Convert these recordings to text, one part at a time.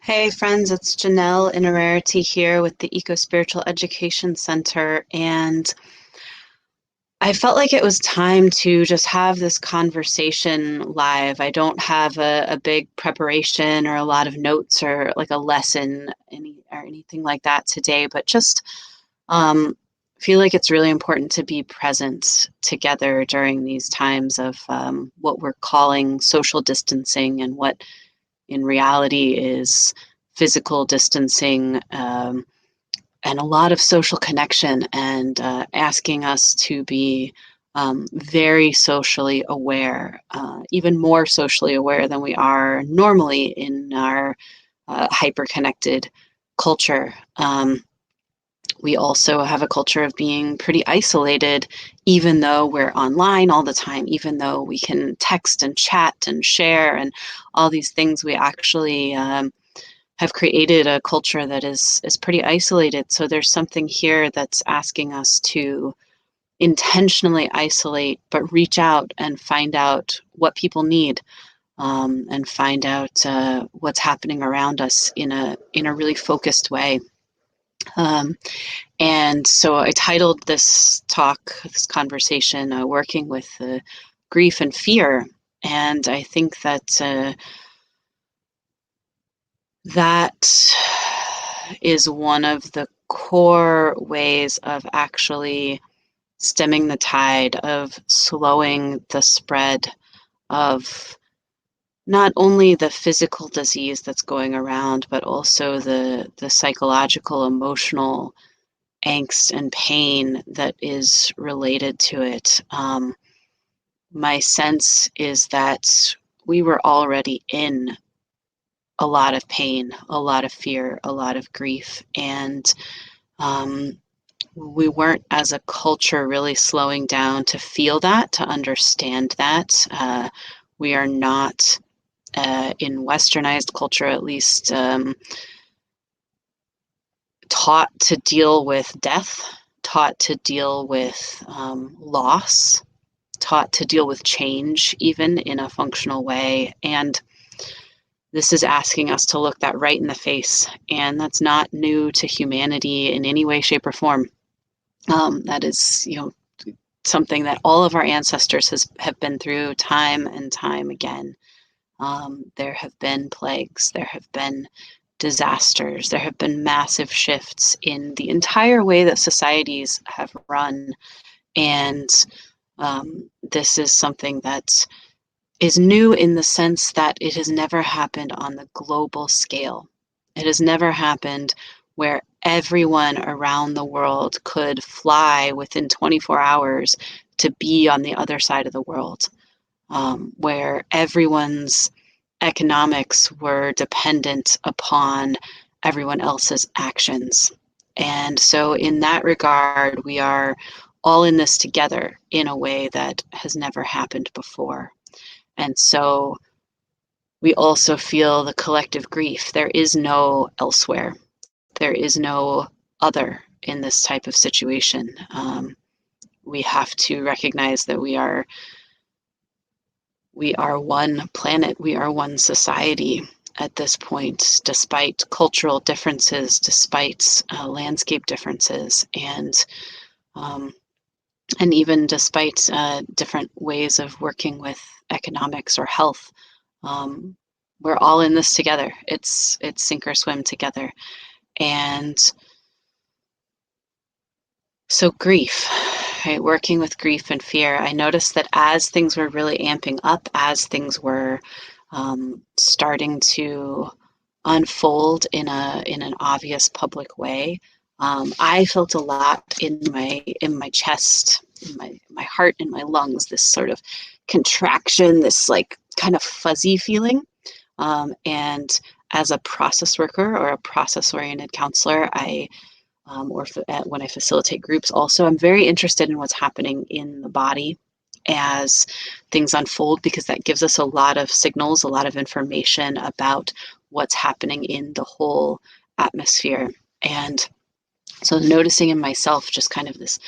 Hey friends, it's Janelle in Rarity here with the Eco Spiritual Education Center, and I felt like it was time to just have this conversation live. I don't have a big preparation or a lot of notes or like a lesson or anything like that today, but just feel like it's really important to be present together during these times of what we're calling social distancing and what in reality is physical distancing, and a lot of social connection, and asking us to be very socially aware, even more socially aware than we are normally in our hyper-connected culture. We also have a culture of being pretty isolated, even though we're online all the time, even though we can text and chat and share and all these things. We actually have created a culture that is pretty isolated. So there's something here that's asking us to intentionally isolate, but reach out and find out what people need, and find out what's happening around us in a really focused way. Um, and so I titled this talk, this conversation, Working with Grief and Fear. And I think that that is one of the core ways of actually stemming the tide, of slowing the spread of not only the physical disease that's going around, but also the psychological, emotional angst and pain that is related to it. My sense is that we were already in a lot of pain, a lot of fear, a lot of grief, and um, we weren't as a culture really slowing down to feel that, to understand that. We are not, in westernized culture at least, taught to deal with death, taught to deal with loss, taught to deal with change, even in a functional way. And this is asking us to look that right in the face. And that's not new to humanity in any way, shape, or form. That is, something that all of our ancestors have been through time and time again. There have been plagues, there have been disasters, there have been massive shifts in the entire way that societies have run. And this is something that is new in the sense that it has never happened on the global scale. It has never happened where everyone around the world could fly within 24 hours to be on the other side of the world, where everyone's economics were dependent upon everyone else's actions. And so, in that regard, we are all in this together in a way that has never happened before. And so we also feel the collective grief. There is no elsewhere. There is no other in this type of situation. We have to recognize that we are one planet, we are one society at this point, despite cultural differences, despite landscape differences, um, and even despite different ways of working with economics or health. Um, we're all in this together. It's sink or swim together. And so grief, right? Working with grief and fear. I noticed that as things were really amping up, as things were starting to unfold in an obvious public way, I felt a lot in my chest, in my heart, in my lungs. This sort of contraction, this like kind of fuzzy feeling. And as a process worker or a process-oriented counselor, when I facilitate groups also, I'm very interested in what's happening in the body as things unfold, because that gives us a lot of signals, a lot of information about what's happening in the whole atmosphere. And so noticing in myself just kind of this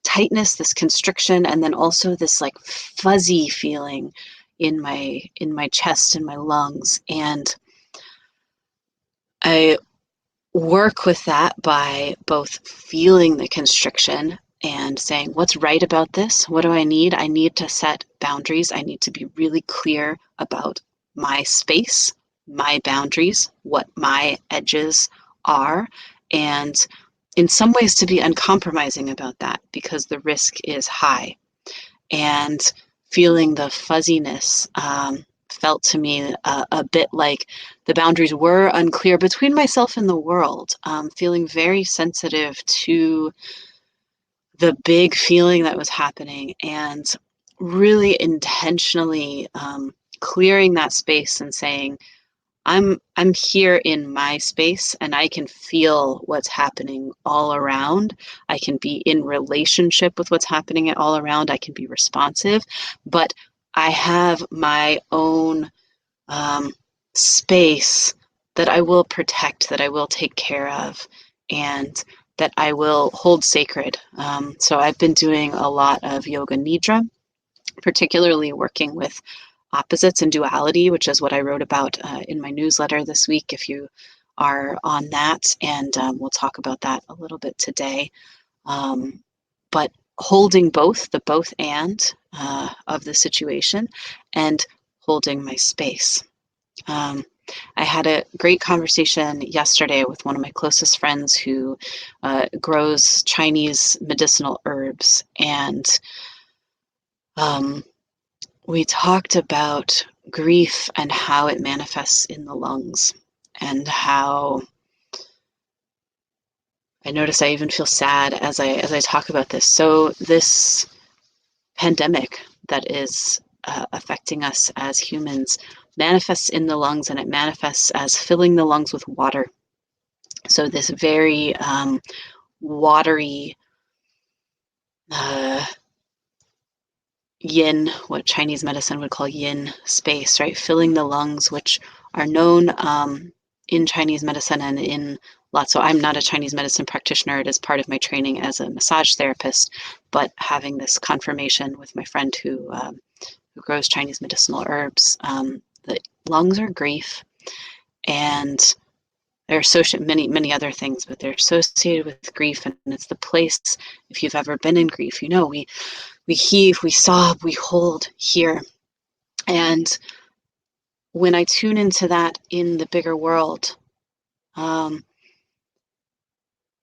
tightness, this constriction, and then also this like fuzzy feeling in my chest and my lungs. And I work with that by both feeling the constriction and saying, what's right about this? What do I need? I need to set boundaries. I need to be really clear about my space, my boundaries, what my edges are, and in some ways to be uncompromising about that because the risk is high. And feeling the fuzziness felt to me a bit like the boundaries were unclear between myself and the world, feeling very sensitive to the big feeling that was happening and really intentionally clearing that space and saying, I'm here in my space and I can feel what's happening all around. I can be in relationship with what's happening all around. I can be responsive, but I have my own um, space that I will protect, that I will take care of, and that I will hold sacred. So I've been doing a lot of yoga nidra, particularly working with opposites and duality, which is what I wrote about in my newsletter this week, if you are on that. And we'll talk about that a little bit today. But holding both, the both and of the situation, and holding my space. I had a great conversation yesterday with one of my closest friends who grows Chinese medicinal herbs. And we talked about grief and how it manifests in the lungs, and how I notice I even feel sad as I talk about this. So this pandemic that is affecting us as humans manifests in the lungs, and it manifests as filling the lungs with water. So this very watery uh, yin, what Chinese medicine would call yin space, right? Filling the lungs, which are known in Chinese medicine and in lots. So I'm not a Chinese medicine practitioner. It is part of my training as a massage therapist, but having this confirmation with my friend who grows Chinese medicinal herbs, the lungs are grief, and they're associated many other things, but they're associated with grief, and it's the place. If you've ever been in grief, you know we heave, we sob, we hold here. And when I tune into that in the bigger world,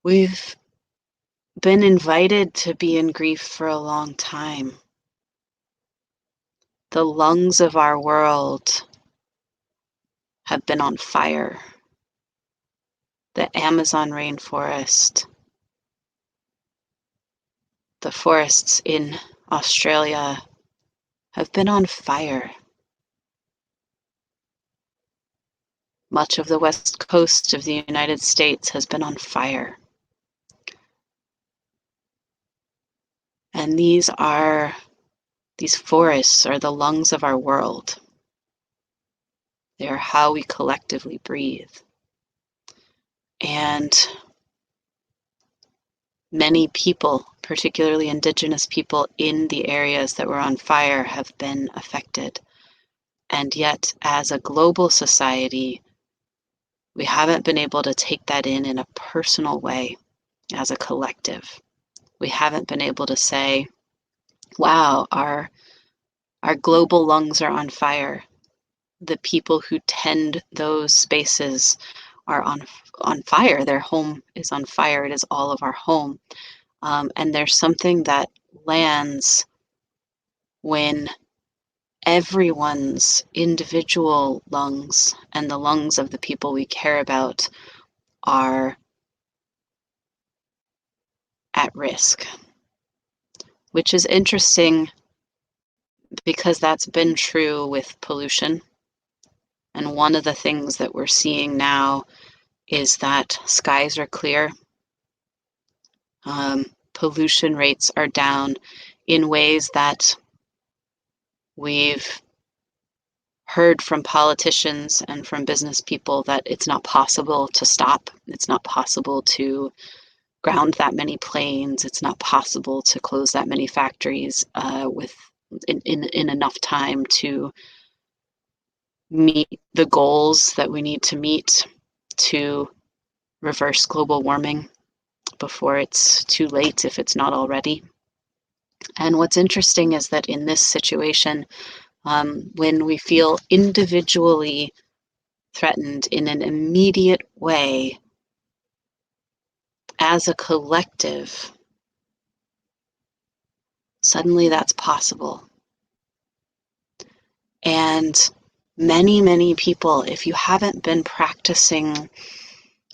we've been invited to be in grief for a long time. The lungs of our world have been on fire. The Amazon rainforest, the forests in Australia have been on fire. Much of the west coast of the United States has been on fire. And these forests are the lungs of our world. They are how we collectively breathe. And many people, particularly Indigenous people in the areas that were on fire, have been affected. And yet, as a global society, we haven't been able to take that in a personal way as a collective. We haven't been able to say, wow, our global lungs are on fire. The people who tend those spaces are on fire. Their home is on fire. It is all of our home. And there's something that lands when everyone's individual lungs and the lungs of the people we care about are at risk, which is interesting because that's been true with pollution. And one of the things that we're seeing now is that skies are clear. Pollution rates are down in ways that we've heard from politicians and from business people that it's not possible to stop. It's not possible to ground that many planes. It's not possible to close that many factories in enough time to meet the goals that we need to meet. to reverse global warming before it's too late, if it's not already. And what's interesting is that in this situation, when we feel individually threatened in an immediate way, as a collective, suddenly that's possible. And many, many people, if you haven't been practicing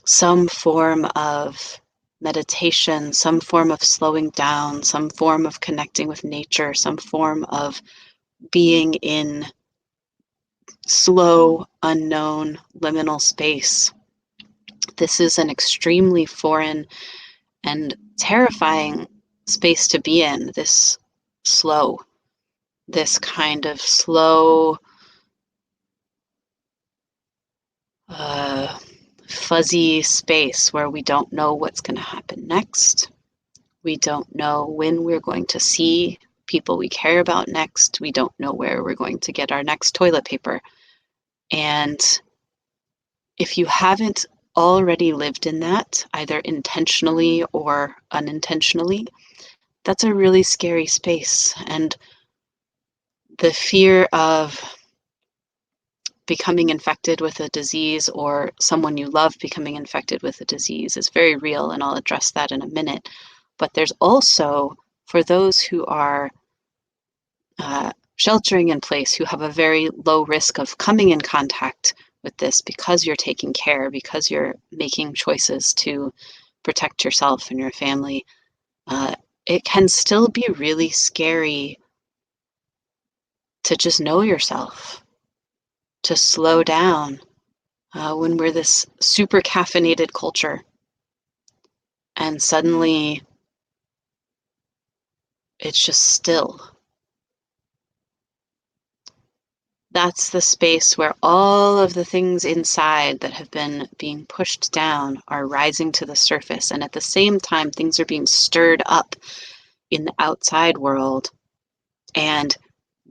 some form of meditation, some form of slowing down, some form of connecting with nature, some form of being in slow, unknown, liminal space, this is an extremely foreign and terrifying space to be in, this kind of slow, uh, fuzzy space where we don't know what's going to happen next. We don't know when we're going to see people we care about next. We don't know where we're going to get our next toilet paper. And if you haven't already lived in that, either intentionally or unintentionally, that's a really scary space. And the fear of becoming infected with a disease or someone you love becoming infected with a disease is very real, and I'll address that in a minute. But there's also, for those who are sheltering in place, who have a very low risk of coming in contact with this because you're taking care, because you're making choices to protect yourself and your family, it can still be really scary to just know yourself, to slow down when we're this super caffeinated culture and suddenly it's just still. That's the space where all of the things inside that have been being pushed down are rising to the surface. And at the same time, things are being stirred up in the outside world. And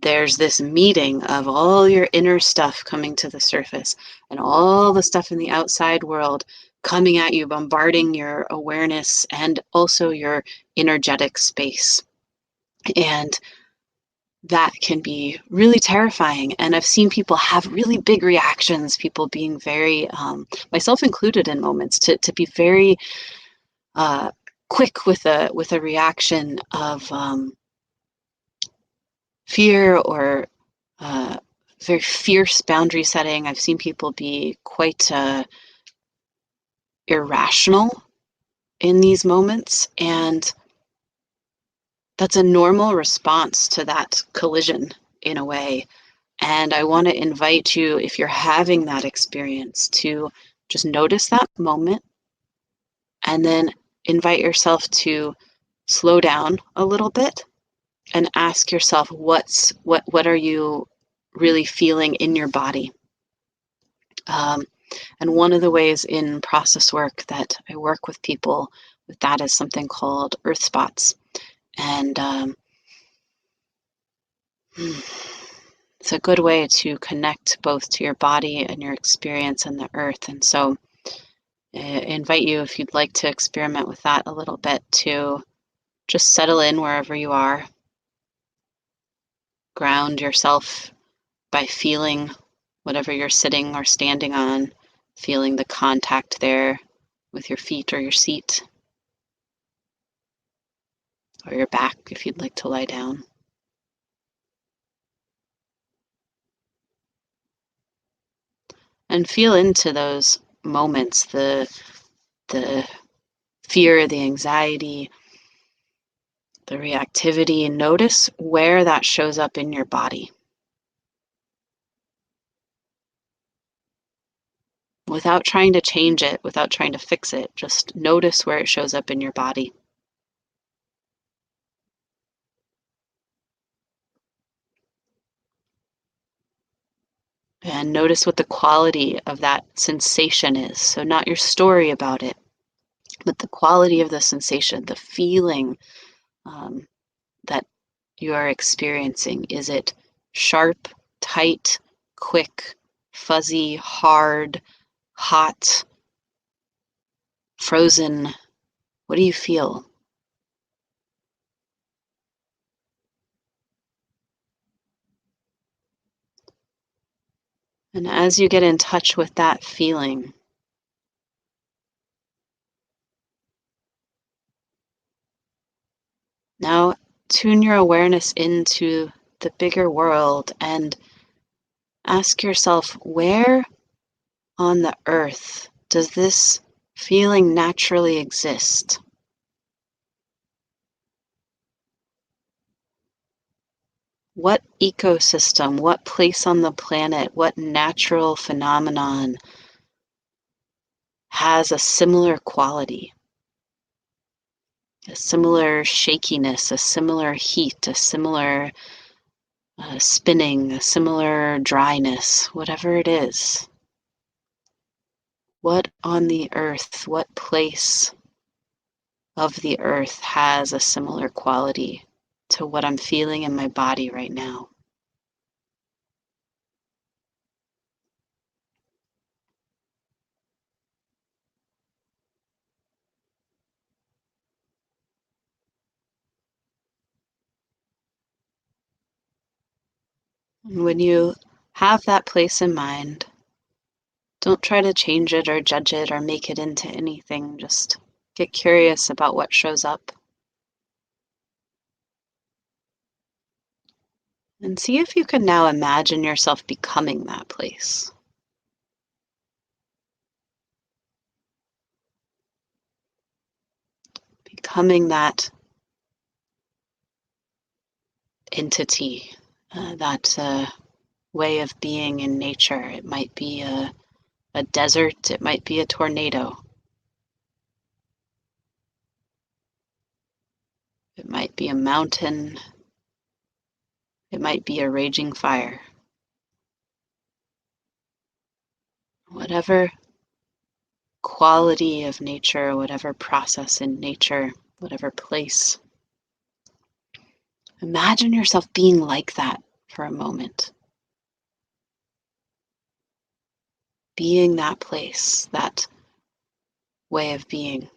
there's this meeting of all your inner stuff coming to the surface and all the stuff in the outside world coming at you, bombarding your awareness and also your energetic space. And that can be really terrifying. And I've seen people have really big reactions, people being very, myself included in moments, to be very quick with a reaction of fear or very fierce boundary setting. I've seen people be quite irrational in these moments, and that's a normal response to that collision in a way. And I want to invite you, if you're having that experience, to just notice that moment and then invite yourself to slow down a little bit and ask yourself what are you really feeling in your body. And one of the ways in process work that I work with people with that is something called earth spots. And it's a good way to connect both to your body and your experience in the earth. And so I invite you, if you'd like to experiment with that a little bit, to just settle in wherever you are. Ground yourself by feeling whatever you're sitting or standing on, feeling the contact there with your feet or your seat or your back if you'd like to lie down. And feel into those moments, the fear, the anxiety, the reactivity, and notice where that shows up in your body. Without trying to change it, without trying to fix it, just notice where it shows up in your body. And notice what the quality of that sensation is. So not your story about it, but the quality of the sensation, the feeling that you are experiencing. Is it sharp, tight, quick, fuzzy, hard, hot, frozen? What do you feel? And as you get in touch with that feeling, now tune your awareness into the bigger world and ask yourself, where on the earth does this feeling naturally exist? What ecosystem, what place on the planet, what natural phenomenon has a similar quality, a similar shakiness, a similar heat, a similar spinning, a similar dryness, whatever it is? What on the earth, what place of the earth has a similar quality to what I'm feeling in my body right now? And when you have that place in mind, don't try to change it or judge it or make it into anything. Just get curious about what shows up and see if you can now imagine yourself becoming that place, becoming that entity, that way of being in nature. It might be a desert, it might be a tornado, it might be a mountain, it might be a raging fire. Whatever quality of nature, whatever process in nature, whatever place, imagine yourself being like that for a moment. Being that place, that way of being.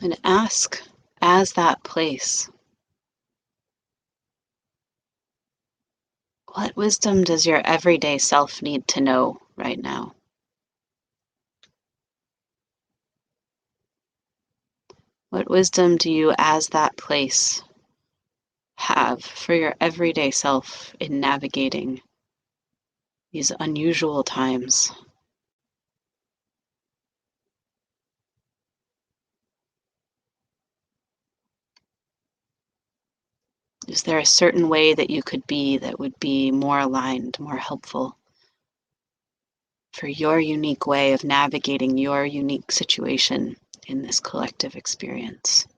And ask, as that place, what wisdom does your everyday self need to know right now? What wisdom do you, as that place, have for your everyday self in navigating these unusual times? Is there a certain way that you could be that would be more aligned, more helpful for your unique way of navigating your unique situation in this collective experience?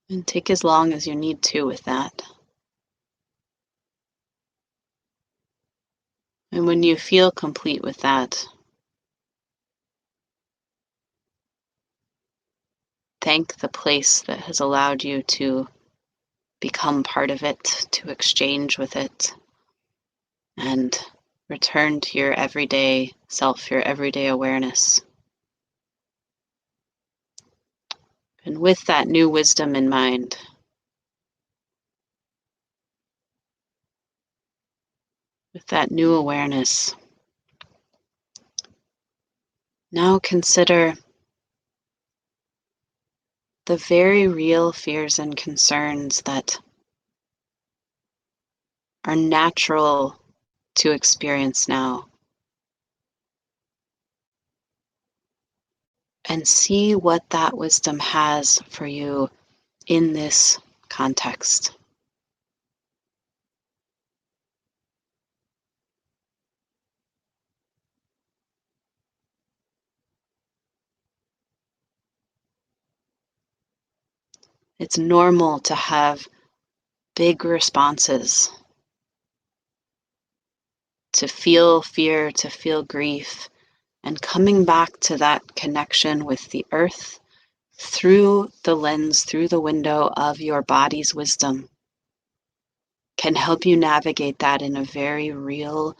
And take as long as you need to with that. And when you feel complete with that, thank the place that has allowed you to become part of it, to exchange with it, and return to your everyday self, your everyday awareness. And with that new wisdom in mind, with that new awareness, now consider the very real fears and concerns that are natural to experience now, and see what that wisdom has for you in this context. It's normal to have big responses, to feel fear, to feel grief, and coming back to that connection with the earth through the lens, through the window of your body's wisdom can help you navigate that in a very real,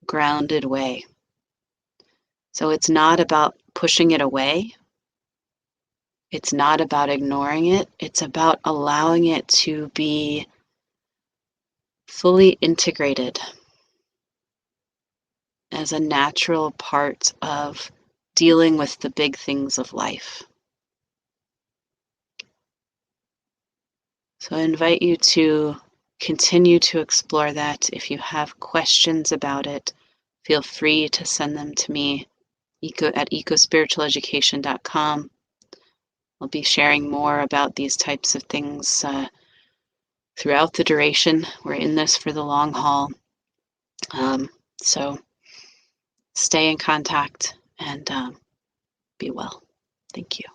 grounded way. So it's not about pushing it away. It's not about ignoring it. It's about allowing it to be fully integrated as a natural part of dealing with the big things of life. So I invite you to continue to explore that. If you have questions about it, feel free to send them to me at ecospiritualeducation.com. I'll be sharing more about these types of things throughout the duration. We're in this for the long haul. So stay in contact and be well. Thank you.